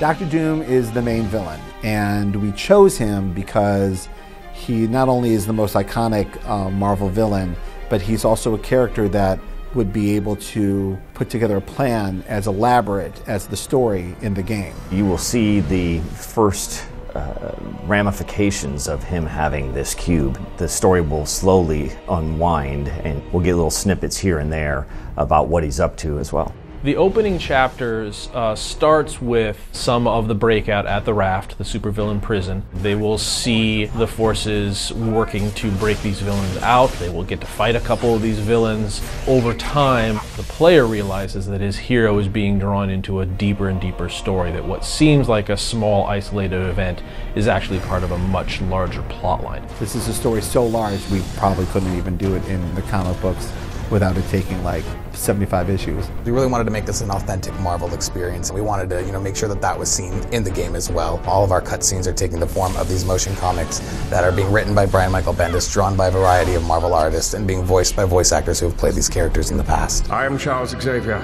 Dr. Doom is the main villain, and we chose him because he not only is the most iconic Marvel villain, but he's also a character that would be able to put together a plan as elaborate as the story in the game. You will see the first ramifications of him having this cube. The story will slowly unwind, and we'll get little snippets here and there about what he's up to as well. The opening chapters starts with some of the breakout at the Raft, the supervillain prison. They will see the forces working to break these villains out. They will get to fight a couple of these villains. Over time, the player realizes that his hero is being drawn into a deeper and deeper story, that what seems like a small isolated event is actually part of a much larger plot line. This is a story so large we probably couldn't even do it in the comic books without it taking like 75 issues. We really wanted to make this an authentic Marvel experience. We wanted to, make sure that that was seen in the game as well. All of our cutscenes are taking the form of these motion comics that are being written by Brian Michael Bendis, drawn by a variety of Marvel artists, and being voiced by voice actors who have played these characters in the past. I am Charles Xavier,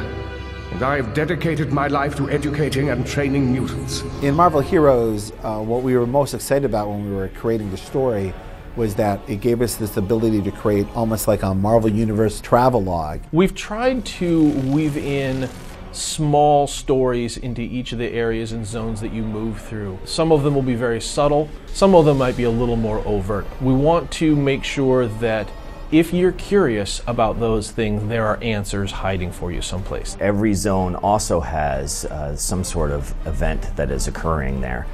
and I have dedicated my life to educating and training mutants. In Marvel Heroes, what we were most excited about when we were creating the story was that it gave us this ability to create almost like a Marvel Universe travelogue. We've tried to weave in small stories into each of the areas and zones that you move through. Some of them will be very subtle, some of them might be a little more overt. We want to make sure that if you're curious about those things, there are answers hiding for you someplace. Every zone also has some sort of event that is occurring there.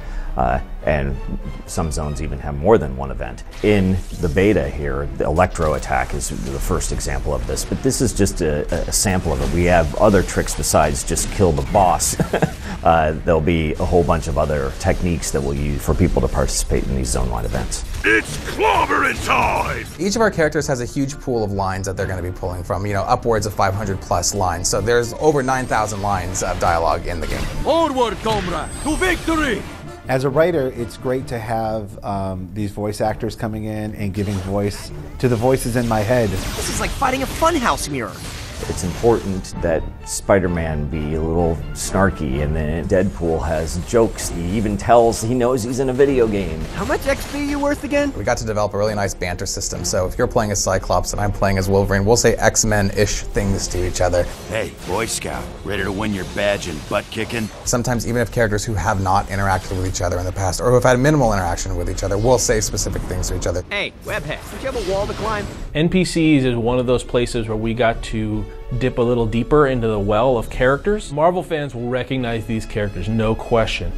And some zones even have more than one event. In the beta here, the Electro attack is the first example of this, but this is just a sample of it. We have other tricks besides just kill the boss. There'll be a whole bunch of other techniques that we'll use for people to participate in these zone-wide events. It's clobbering time! Each of our characters has a huge pool of lines that they're going to be pulling from, upwards of 500 plus lines. So there's over 9,000 lines of dialogue in the game. Onward, comrade, to victory! As a writer, it's great to have these voice actors coming in and giving voice to the voices in my head. This is like fighting a funhouse mirror. It's important that Spider-Man be a little snarky, and then Deadpool has jokes. He even tells he knows he's in a video game. How much XP are you worth again? We got to develop a really nice banter system, so if you're playing as Cyclops and I'm playing as Wolverine, we'll say X-Men-ish things to each other. Hey, Boy Scout, ready to win your badge and butt kicking? Sometimes even if characters who have not interacted with each other in the past, or who have had minimal interaction with each other, will say specific things to each other. Hey, Webhead, don't you have a wall to climb? NPCs is one of those places where we got to dip a little deeper into the well of characters. Marvel fans will recognize these characters, no question.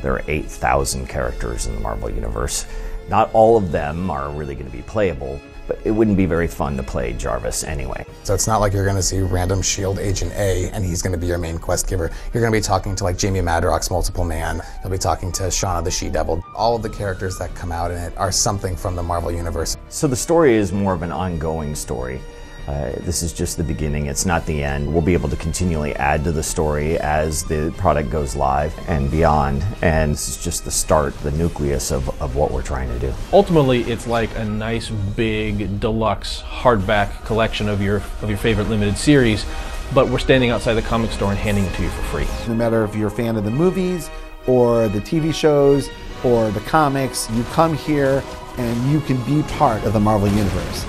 There are 8,000 characters in the Marvel Universe. Not all of them are really going to be playable, but it wouldn't be very fun to play Jarvis anyway. So it's not like you're going to see random S.H.I.E.L.D. Agent A and he's going to be your main quest giver. You're going to be talking to like Jamie Madrox's Multiple Man. You'll be talking to Shauna the She-Devil. All of the characters that come out in it are something from the Marvel Universe. So the story is more of an ongoing story. This is just the beginning, it's not the end. We'll be able to continually add to the story as the product goes live and beyond, and this is just the start, the nucleus of what we're trying to do. Ultimately, it's like a nice big deluxe hardback collection of your favorite limited series, but we're standing outside the comic store and handing it to you for free. No matter if you're a fan of the movies or the TV shows or the comics, you come here and you can be part of the Marvel Universe.